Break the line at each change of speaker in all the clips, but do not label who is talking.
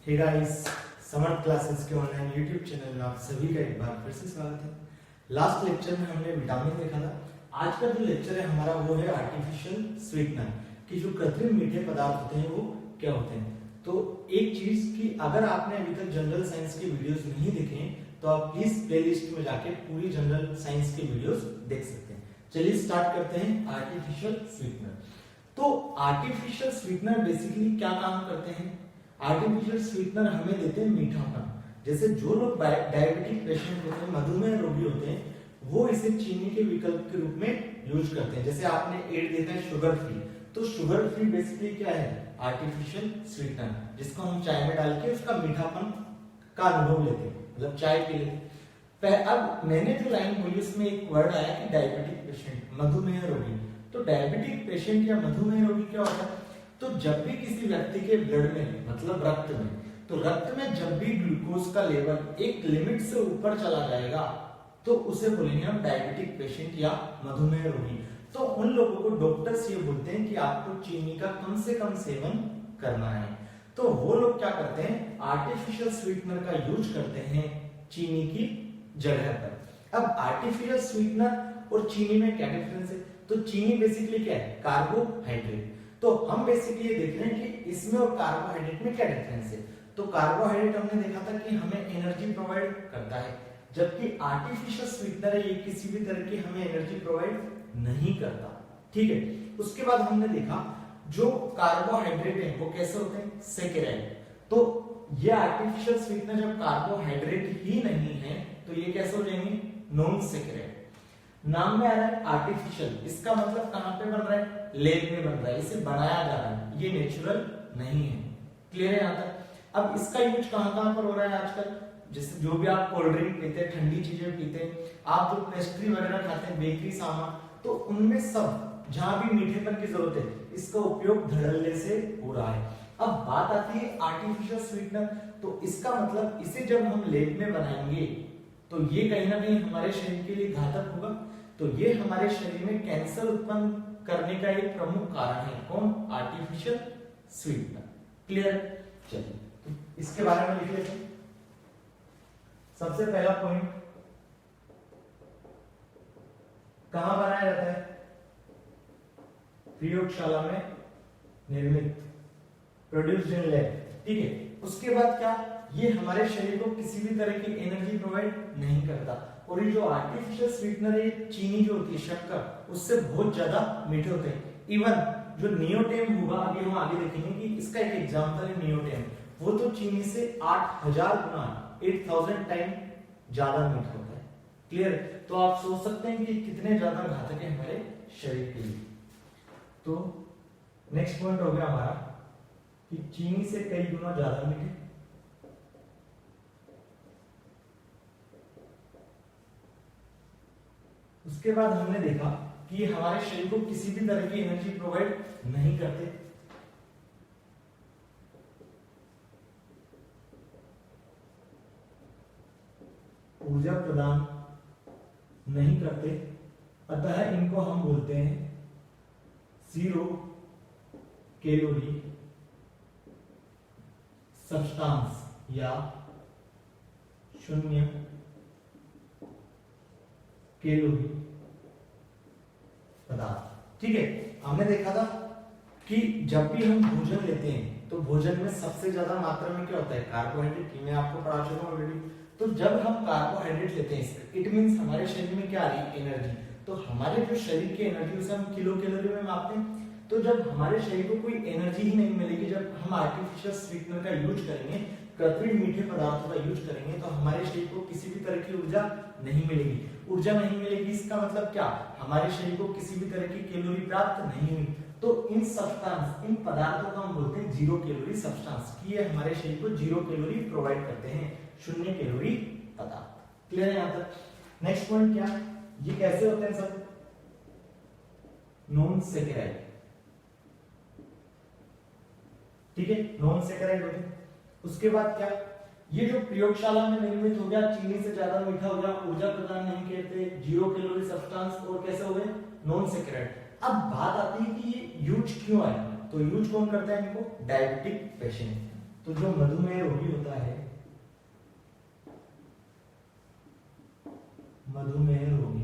Hey guys, समर्थ classes के online YouTube channel में आप सभी का एक बार फिर से स्वागत है। लास्ट लेक्चर में हमने विटामिन देखा था। आज का जो लेक्चर है हमारा वो है आर्टिफिशियल स्वीटनर कि जो कृत्रिम मीठे पदार्थ होते हैं वो क्या होते हैं। तो एक चीज कि अगर आपने अभी तक जनरल साइंस के वीडियोस नहीं देखे तो आप प्लीज प्लेलिस्ट में जाके पूरी जनरल साइंस के वीडियोस देख सकते हैं। चलिए स्टार्ट करते हैं आर्टिफिशियल स्वीटनर। तो आर्टिफिशियल स्वीटनर बेसिकली क्या काम करते हैं? आर्टिफिशियल स्वीटनर हमें देते हैं मीठापन। जैसे जो लोग डायबिटिक पेशेंट होते हैं, मधुमेह रोगी होते हैं, वो इसे चीनी के विकल्प के रूप में यूज करते हैं। जैसे आपने एड देखा है शुगर फ्री, तो शुगर फ्री बेसिकली क्या है? आर्टिफिशियल स्वीटनर, जिसको हम चाय में डाल के उसका मीठापन का अनुभव लेते हैं, मतलब चाय पी लेते हैं। अब मैंने जो लाइन बोली उसमें एक वर्ड आया कि डायबिटिक पेशेंट, मधुमेह रोगी। तो डायबिटिक पेशेंट या मधुमेह रोगी क्या होता है? तो जब भी किसी व्यक्ति के ब्लड में, मतलब रक्त में, तो रक्त में जब भी ग्लूकोज का लेवल एक लिमिट से ऊपर चला जाएगा तो उसे बोलेंगे हम डायबिटिक पेशेंट या मधुमेह रोगी। तो उन लोगों को डॉक्टर्स ये बोलते हैं कि आपको चीनी का कम से कम सेवन करना है। तो वो लोग क्या करते हैं? आर्टिफिशियल स्वीटनर का यूज करते हैं चीनी की जगह पर। अब आर्टिफिशियल स्वीटनर और चीनी में क्या डिफरेंस है? तो चीनी बेसिकली क्या है? कार्बोहाइड्रेट। तो हम बेसिकली ये देख रहे हैं कि इसमें और कार्बोहाइड्रेट में क्या डिफरेंस है। तो कार्बोहाइड्रेट हमने देखा था कि हमें एनर्जी प्रोवाइड करता है, जबकि आर्टिफिशियल स्वीटनर है ये किसी भी तरह की हमें एनर्जी प्रोवाइड नहीं करता। ठीक है। उसके बाद हमने देखा जो कार्बोहाइड्रेट है वो कैसे होते हैं? सैकेराइड। तो ये आर्टिफिशियल स्वीटनर जब कार्बोहाइड्रेट ही नहीं है तो ये कैसे हो जाएंगे? Non saccharide. नाम में आ रहा है आर्टिफिशियल, इसका मतलब कहां पे बन रहा है? लैब में बन रहा है, इसे बनाया जा रहा है, ये नेचुरल नहीं है। क्लियर है यहां तक? अब इसका यूज कहां पर हो रहा है आजकल? जैसे जो भी आप कोल्ड ड्रिंक पीते हैं, ठंडी चीजें पीते हैं, आप जो पेस्ट्री वगैरह खाते हैं, बेकरी सामान, तो उनमें सब जहां भी मीठेपन की जरूरत है इसका उपयोग धड़ल्ले से हो रहा है। अब बात आती है आर्टिफिशियल स्वीटनर, तो इसका मतलब इसे जब हम लैब में बनाएंगे तो ये कहीं ना कहीं हमारे शरीर के लिए घातक होगा। तो ये हमारे शरीर में कैंसर उत्पन्न करने का एक प्रमुख कारण है। कौन? Artificial sweetener. क्लियर? चलिए तो इसके बारे में लिख लेते हैं। सबसे पहला पॉइंट, कहां बनाया जाता है? प्रयोगशाला में निर्मित, प्रोड्यूस्ड इन लैब। ठीक है। उसके बाद क्या? ये हमारे शरीर को किसी भी तरह की एनर्जी प्रोवाइड नहीं करता। और ये जो आर्टिफिशियल स्वीटनर है, चीनी जो होती है, शक्कर, उससे बहुत ज्यादा मीठे होते हैं। इवन जो नियोटेम होगा, अभी हम आगे देखेंगे कि इसका एक एग्जांपल है नियोटेम, वो तो चीनी से 8000 गुना, 8000 टाइम ज्यादा मीठा होता है। क्लियर? तो आप सोच सकते हैं कि कितने ज्यादा घातक है हमारे शरीर के लिए। तो नेक्स्ट पॉइंट हो गया हमारा कि चीनी से कई गुना ज्यादा मीठे। उसके बाद हमने देखा कि हमारे शरीर को किसी भी तरह की एनर्जी प्रोवाइड नहीं करते। ऊर्जा प्रदान नहीं करते, अतः इनको हम बोलते हैं जीरो कैलोरी सब्सटेंस या शून्य कैलोरी पदार्थ। ठीक है। हमने देखा था कि जब भी हम भोजन लेते हैं तो भोजन में सबसे ज्यादा मात्रा में क्या होता है? कार्बोहाइड्रेट। मैं आपको पढ़ा चुका हूं ऑलरेडी। तो जब हम कार्बोहाइड्रेट लेते हैं, इट मींस हमारे शरीर में क्या आ रही है? एनर्जी। तो हमारे जो शरीर की एनर्जी उसे हम किलो कैलोरी में मापते हैं। तो जब हमारे शरीर को कोई एनर्जी ही नहीं मिलेगी, जब हम आर्टिफिशियल स्वीटनर का यूज करेंगे, कृत्रिम मीठे पदार्थों का यूज करेंगे, तो हमारे शरीर को किसी भी तरह की ऊर्जा नहीं मिलेगी। ऊर्जा नहीं मिलेगी, इसका मतलब क्या? हमारे शरीर को किसी भी तरह की कैलोरी प्राप्त नहीं हुई। तो इन सब्सटेंस, इन पदार्थों को हम बोलते हैं जीरो कैलोरी सब्सटेंस, कि ये हमारे शरीर को जीरो कैलोरी प्रोवाइड करते हैं, शून्य कैलोरी पदार्थ। क्लियर है यहां तक? नेक्स्ट पॉइंट क्या? ये कैसे होते हैं सब? Non saccharide. ठीक है, नॉन सैकेराइड होते हैं। उसके बाद क्या? ये जो प्रयोगशाला में निर्मित हो गया, चीनी से ज्यादा मीठा हो गया, ऊर्जा प्रदान नहीं करते, जीरो कैलोरी सब्सटेंस, और कैसे हो गए? Non saccharide. अब बात आती है कि ये यूज क्यों आए? तो यूज कौन करता है इनको? Diabetic patient. तो जो मधुमेह रोगी होता है, मधुमेह रोगी,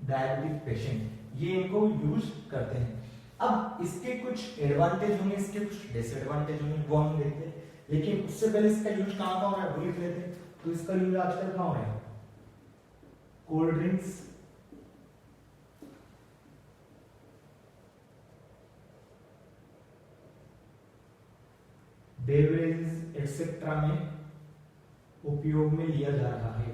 डायबिटिक पेशेंट, ये इनको यूज करते हैं। अब इसके कुछ एडवांटेज होंगे, इसके कुछ डिसएडवांटेज होंगे, वो हम देखते हैं। लेकिन उससे पहले इसका यूज कहाँ हो रहा है वो लिख लेते हैं। तो इसका यूज आजकल कहाँ हो रहा है? कोल्ड ड्रिंक्स, बेवरेजेस एक्सेट्रा में उपयोग में लिया जा रहा है।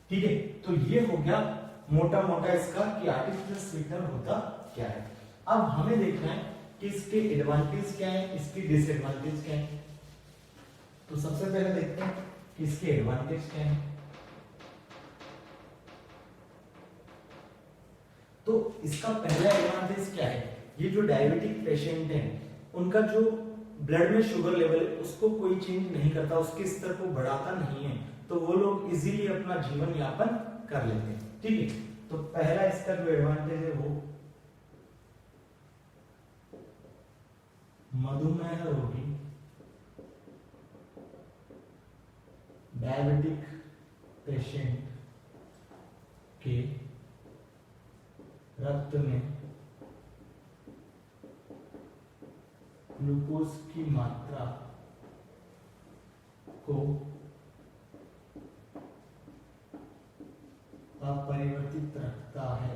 ठीक है, तो ये हो गया मोटा मोटा इसका कि आर्टिफिशियल स्वीटनर होता क्या है। अब हमें देखना है कि इसके एडवांटेज क्या है, इसके डिसएडवांटेज क्या है। तो सबसे पहले देखते हैं कि इसके एडवांटेज क्या है। तो इसका पहला एडवांटेज क्या है, ये जो डायबिटिक पेशेंट हैं उनका जो ब्लड में शुगर लेवल है उसको कोई चेंज नहीं करता, उसके स्तर को बढ़ाता नहीं है, तो वो लोग इजीली अपना जीवन यापन कर लेते हैं। ठीक है, तो पहला इसका जो एडवांटेज है वो मधुमेह रोगी, डायबिटिक पेशेंट के रक्त में ग्लूकोज की मात्रा को अपरिवर्तित रखता है।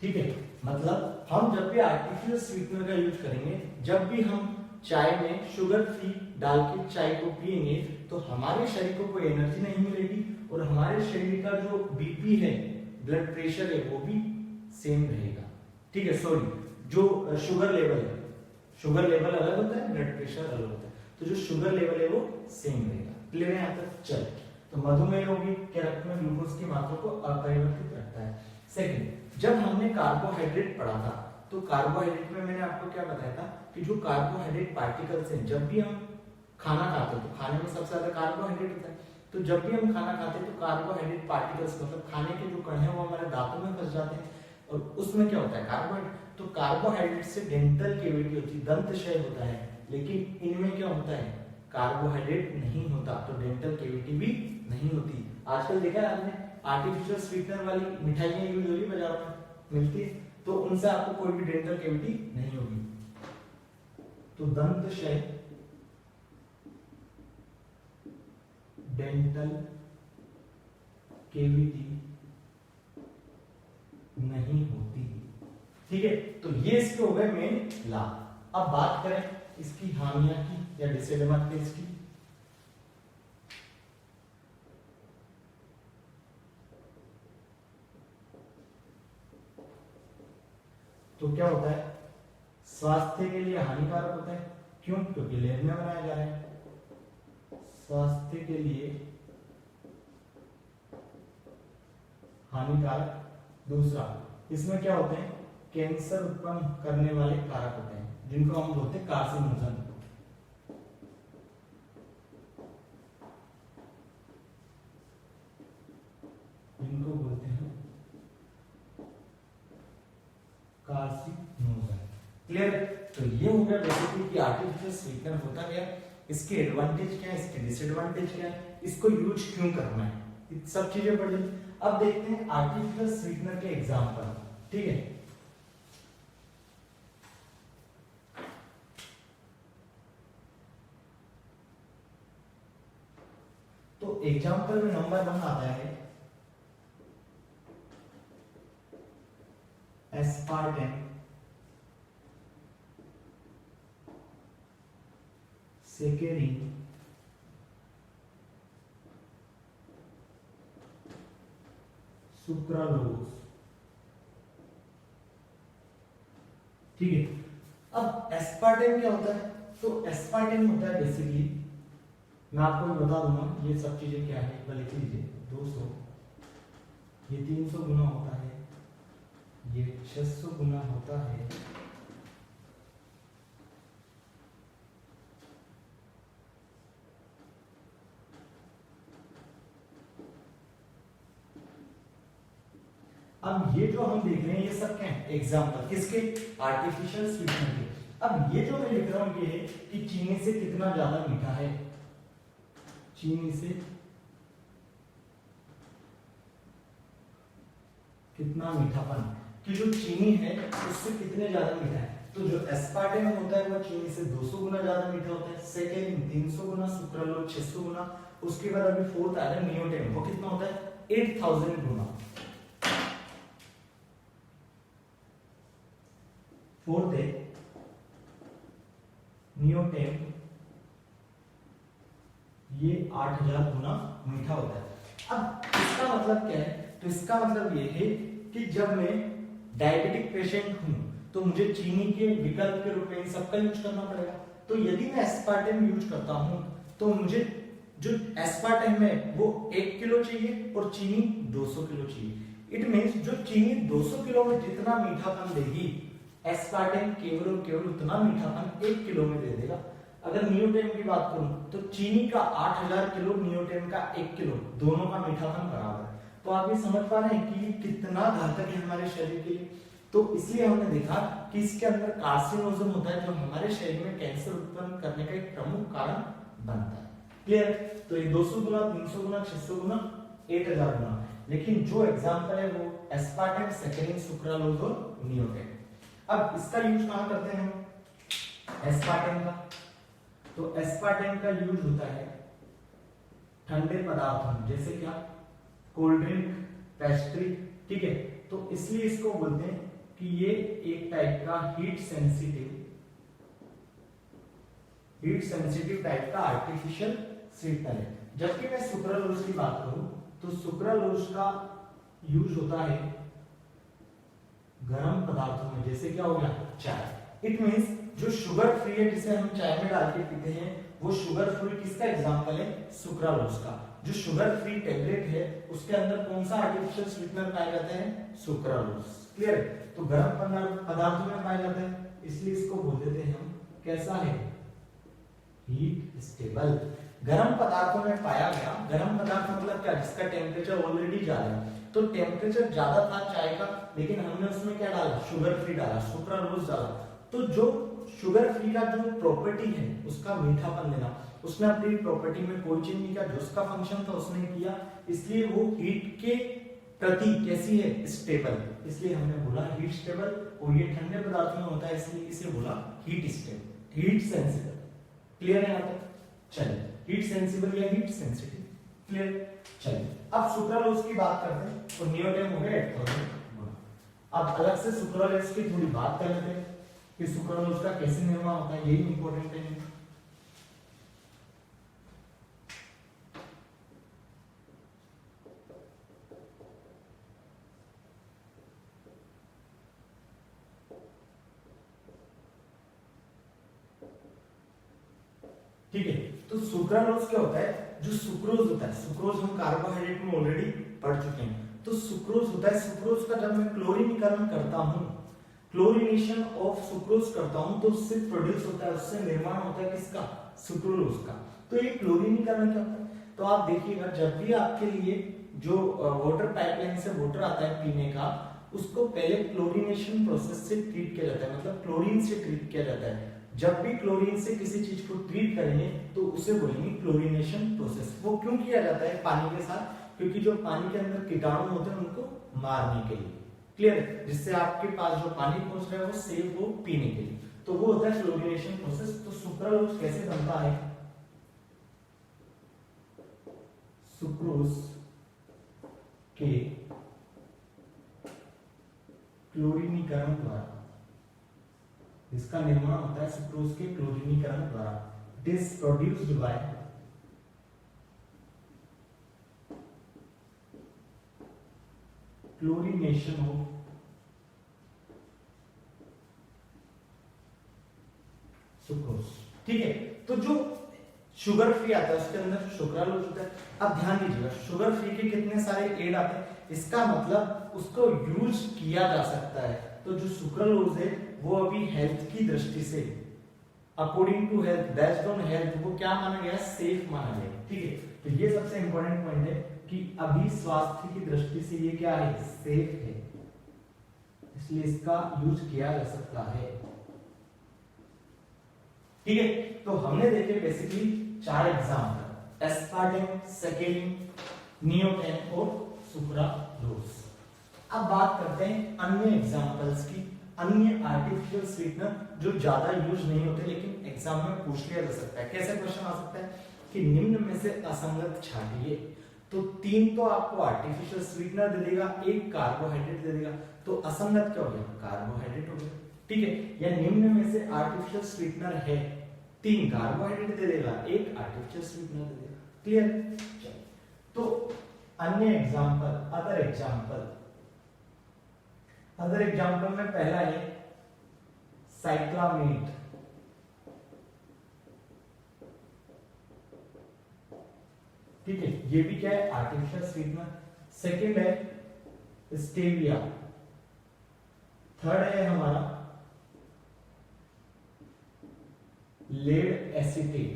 ठीक है, मतलब हम जब भी आर्टिफिशियल स्वीटनर का यूज करेंगे, जब भी हम चाय में शुगर फ्री डाल के चाय को पिएंगे, तो हमारे शरीर को कोई एनर्जी नहीं मिलेगी और हमारे शरीर का जो बीपी है, ब्लड प्रेशर है, वो भी सेम रहेगा। ठीक है, सॉरी, जो शुगर लेवल है, शुगर लेवल अलग होता है, ब्लड प्रेशर अलग होता है, तो जो शुगर लेवल है वो सेम रहेगा। क्लियर है यहाँ तक? चल, तो मधुमेह रोगी के रक्त में ग्लूकोज की मात्रा को अपरिवर्तित रखता है। सेकंड, जब हमने कार्बोहाइड्रेट पढ़ा था, तो कार्बोहाइड्रेट में मैंने आपको क्या बताया था कि जो कार्बोहाइड्रेट पार्टिकल्स हैं, जब भी हम खाना खाते हैं तो खाने में सबसे ज्यादा कार्बोहाइड्रेट होता है, तो जब भी हम खाना खाते हैं तो कार्बोहाइड्रेट पार्टिकल्स मतलब खाने के जो कण हैं वो हमारे दांतों में फंस जाते हैं और उसमें क्या होता है? कार्बोहाइड्रेट। तो कार्बोहाइड्रेट से डेंटल कैविटी होती है, दंत क्षय होता है, लेकिन इनमें क्या होता है? कार्बोहाइड्रेट नहीं होता, तो डेंटल कैविटी भी नहीं होती। आजकल देखा है आपने आर्टिफिशियल स्वीटनर वाली मिठाइयां यूज हो रही बाजार में मिलती है, तो उनसे आपको कोई भी डेंटल कैविटी नहीं होगी। तो दंत क्षय, डेंटल कैविटी नहीं होती। ठीक है, तो ये इसके हो गए मेन लाभ। अब बात करें इसकी हानियां की या डिसएडवांटेज की। तो क्या होता है? स्वास्थ्य के लिए हानिकारक होता है। क्यों? क्योंकि लैब में बनाया जा रहा है। स्वास्थ्य के लिए हानिकारक। दूसरा, इसमें क्या होते हैं? कैंसर उत्पन्न करने वाले कारक होते हैं, जिनको हम बोलते हैं कार्सिनोजन। जिनको बोलते हैं कार्सिनोजन। क्लियर? तो ये हो गया बेसिकली कि आर्टिफिशियल स्वीटनर होता क्या, इसके एडवांटेज क्या है, इसके डिसएडवांटेज क्या है, इसको यूज क्यों करना है, ये सब चीजें पढ़ ली। अब देखते हैं आर्टिफिशियल स्वीटनर के एग्जांपल। ठीक है, तो एग्जांपल में नंबर 1 आता है एस्पार्टेम, सेकेरिन, सुक्रालोज। ठीक है, अब एस्पार्टेम क्या होता है? तो एस्पार्टेम होता है बेसिकली, मैं आपको बता दूंगा ये सब चीजें क्या है। लिख लीजिए 200, ये 300 गुना होता है, ये 600 गुना होता है, अब ये जो हम देख रहे हैं ये सब क्या है, एग्जाम्पल किसके, आर्टिफिशियल स्वीटनर के। अब ये जो मैं लिख रहा हूं ये है कि चीनी से कितना ज्यादा मीठा है, चीनी से कितना मीठापन, कि जो चीनी है उससे कितने ज्यादा मीठा है। तो जो एस्पार्टेम होता है वो चीनी से 200 गुना ज्यादा मीठा होता है, सेकेंड 300 गुना, सुक्रालोज 600 गुना, उसके बाद अभी फोर्थ आ रहा है नियोटेम, वो कितना होता है 8000 गुना। फोर्थ है नियोटेम, ये 8000 गुना मीठा होता है। अब इसका मतलब क्या है, तो इसका मतलब ये है कि जब मैं डायबिटिक पेशेंट हूं तो मुझे चीनी के विकल्प के रूप में इन सबका यूज करना पड़ेगा। तो यदि मैं एस्पार्टेम यूज करता हूं तो मुझे जो एस्पार्टेम है वो 1 किलो चाहिए और चीनी 200 किलो चाहिए। इट मींस जो चीनी 200 किलो में जितना मीठापन देगी, एस्पार्टेम केवल और केवल उतना मीठापन 1 किलो में दे देगा। अगर नियोटेम की बात करूं तो चीनी का 8000 किलो, नियोटेम का 1 किलो, दोनों का मीठापन बराबर है। तो आप ये समझ पा रहे हैं कि कितना घातक है हमारे शरीर के लिए। तो इसलिए हमने देखा कि इसके अंदर कार्सिनोजन होता है जो हमारे शरीर में कैंसर उत्पन्न करने का एक प्रमुख कारण बनता है। क्लियर? तो ये 200 गुना, 300 गुना, 600 गुना, 8000 गुना। लेकिन जो एग्जांपल है वो एस्पार्टेम, सैकरिन, सुक्रालोज और नियोटेम। अब इसका यूज कहां करते हैं हम, एस्पार्टेम का? तो एस्पार्टेम का यूज होता है ठंडे पदार्थों में, जैसे क्या, कोल्ड ड्रिंक, पेस्ट्री, ठीक है। तो इसलिए इसको बोलते हैं कि ये एक टाइप का हीट सेंसिटिव टाइप का आर्टिफिशियल स्वीटनर है। जबकि मैं सुक्रालोज की बात करूं तो सुक्रालोज का यूज होता है गर्म पदार्थों में, जैसे क्या हो गया, चाय। इट मींस जो शुगर फ्री है जिसे हम चाय में डाल के पीते हैं वो शुगर फ्री किसका एग्जांपल है, सुक्रालोज का। जो शुगर फ्री टेबलेट है उसके अंदर कौन सा आर्टिफिशियल स्वीटनर पाए जाते हैं, सुक्रालोज। क्लियर? तो गर्म पदार्थों में पाए जाते हैं, इसलिए इसको बोल देते हैं हम, कैसा है, हीट स्टेबल। गर्म पदार्थों में पाया गया, गर्म पदार्थ मतलब क्या, जिसका टेम्परेचर ऑलरेडी ज्यादा है। तो टेम्परेचर ज्यादा था चाय का, लेकिन हमने उसमें क्या डाला, शुगर फ्री डाला, सुक्रालोज डाला। तो जो शुगर फ्री का जो प्रॉपर्टी है उसका मीठापन देना, उसने अपनी प्रॉपर्टी में कोई चेंज नहीं किया, जो उसका फंक्शन था उसने किया, इसलिए वो हीट के प्रति कैसी है, स्टेबल। इसलिए हमने बोला हीट स्टेबल, और ये ठंडे पदार्थों में होता है इसलिए इसे बोला heat stable, heat sensible. Clear है यहाँ तक? चलिए, हीट सेंसिबल या हीट सेंसिटिव। क्लियर? चलिए अब सुक्रालोज की बात करते हैं, तो नियोटेम हो गया 8000 गुना। अब अलग से सुक्रालोज की थोड़ी बात कर लेते हैं कि सुक्रालोज का कैसे निर्माण होता है, यही इंपॉर्टेंट है। ठीक है, तो सुक्रालोज क्या होता है, जो सुक्रोज होता है, सुक्रोज हम कार्बोहाइड्रेट में ऑलरेडी पढ़ चुके हैं। तो सुक्रोज होता है, सुक्रोज का जब मैं क्लोरीनीकरण करता हूं, क्लोरीनेशन ऑफ सुक्रोज करता हूं, तो उससे प्रोड्यूस होता है, उससे निर्माण होता है किसका, सुक्रोलोज का। तो ये क्लोरीनीकरण क्या होता है, तो आप देखिएगा जब भी आपके लिए जो वाटर पाइपलाइन से वाटर आता है पीने का, उसको पहले क्लोरीनेशन प्रोसेस से ट्रीट किया जाता है, मतलब क्लोरीन से ट्रीट किया जाता है। जब भी क्लोरीन से किसी चीज को ट्रीट करेंगे तो उसे बोलेंगे क्लोरीनेशन प्रोसेस। वो क्यों किया जाता है पानी के साथ, क्योंकि जो पानी के अंदर कीटाणु होते हैं उनको मारने के लिए। क्लियर? जिससे आपके पास जो पानी पहुंच रहा है वो सेफ हो पीने के लिए, तो वो होता है क्लोरीनेशन प्रोसेस। तो सुक्रालोज कैसे बनता है, सुक्रोज के क्लोरीनीकरण द्वारा, इसका निर्माण होता है सुक्रोज के क्लोरीनीकरण द्वारा। It is produced by chlorination of sucrose. ठीक है, तो जो शुगर फ्री आता है उसके अंदर सुक्रालोज होता है। अब ध्यान दीजिएगा, शुगर फ्री के कितने सारे एड आते हैं, इसका मतलब उसको यूज किया जा सकता है। तो जो सुक्रालोज है वो अभी हेल्थ की दृष्टि से, according to health, based on health, वो क्या माना गया, सेफ माना गया। ठीक है, तो ये सबसे इंपॉर्टेंट पॉइंट है कि अभी स्वास्थ्य की दृष्टि से ये क्या है, सेफ है। इसलिए इसका यूज किया जा सकता है। ठीक है, तो हमने देखे बेसिकली 4 एग्जाम्पल, एस्पार्टेम, सेकेलिन, नियोटेन और सुक्रालोज। अब बात करते हैं अन्य एग्जाम्पल्स की, अन्य आर्टिफिशियल स्वीटनर जो ज्यादा यूज नहीं होते लेकिन एग्जाम में पूछ लिया जा सकता है। कैसे क्वेश्चन आ सकता है कि निम्न में से असंगत छांटिए, तो 3 तो आपको आर्टिफिशियल स्वीटनर दे देगा, 1 कार्बोहाइड्रेट दे देगा, तो असंगत क्या हो गया, कार्बोहाइड्रेट हो गया। ठीक है, या निम्न में से आर्टिफिशियल स्वीटनर है, 3 कार्बोहाइड्रेट दे देगा, 1 आर्टिफिशियल स्वीटनर दे देगा। क्लियर? तो अन्य एग्जाम्पल, अदर एग्जाम्पल में पहला है साइक्लामेट, ठीक है, ये भी क्या है, आर्टिफिशियल स्वीटनर। सेकंड है स्टेविया, थर्ड है हमारा लेड एसीटेट।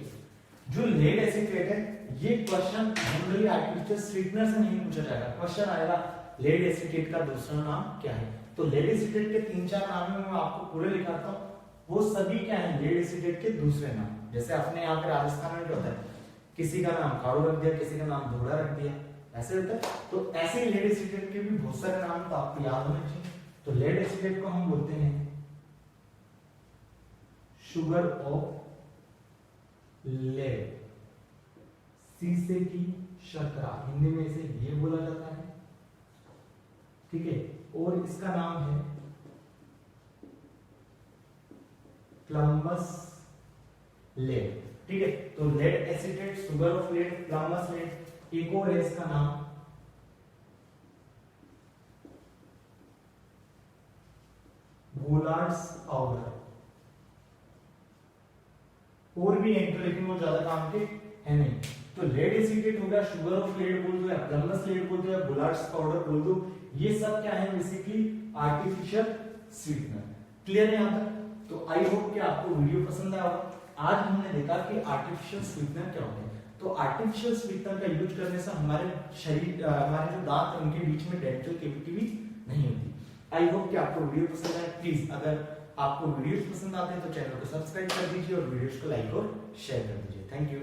जो लेड एसीटेट है, ये क्वेश्चन जनरली आर्टिफिशियल स्वीटनर से नहीं पूछा जाएगा। क्वेश्चन आएगा लेड एसीटेट का दूसरा नाम क्या है, तो लेड एसीटेट के 3-4 नाम में मैं आपको पूरे लिखाता हूँ, वो सभी क्या है, लेड एसीटेट के दूसरे नाम। जैसे अपने यहाँ पे राजस्थान में क्या होता है, किसी का नाम काड़ू रख दिया, किसी का नाम धोड़ा रख दिया, ऐसे होता है। तो ऐसे लेड एसीटेट के भी बहुत सारे नाम तो आपको याद होने चाहिए। तो लेड एसीटेट को हम बोलते हैं शुगर ऑफ लेड, शीशे की शर्करा, हिंदी में इसे ये बोला जाता है। ठीक है, और इसका नाम है प्लम्बस लेड। ठीक है, तो lead acetate, sugar of lead, प्लम्बस लेड। एक और है इसका नाम बुलार्ड्स पाउडर, और भी है लेकिन वो ज्यादा काम के है नहीं। तो लेड एसीटेट हो गया, शुगर ऑफ लेड बोल दो, या प्लम्बस लेड बोल दो, या बुलार्ड्स पाउडर बोल दो, ये सब क्या है, बेसिकली आर्टिफिशियल स्वीटनर। क्लियर है यहाँ तक? तो आई होप कि आपको वीडियो पसंद आया होगा। आज हमने देखा कि आर्टिफिशियल स्वीटनर क्या होते हैं। तो आर्टिफिशियल स्वीटनर का यूज करने से हमारे शरीर, हमारे जो दांत है उनके बीच में डेंटल कैविटी भी नहीं होती। आई होप कि आपको वीडियो पसंद आए। प्लीज अगर आपको वीडियोस पसंद आते हैं तो चैनल को सब्सक्राइब कर दीजिए और वीडियोस को लाइक और शेयर कर दीजिए। Thank you.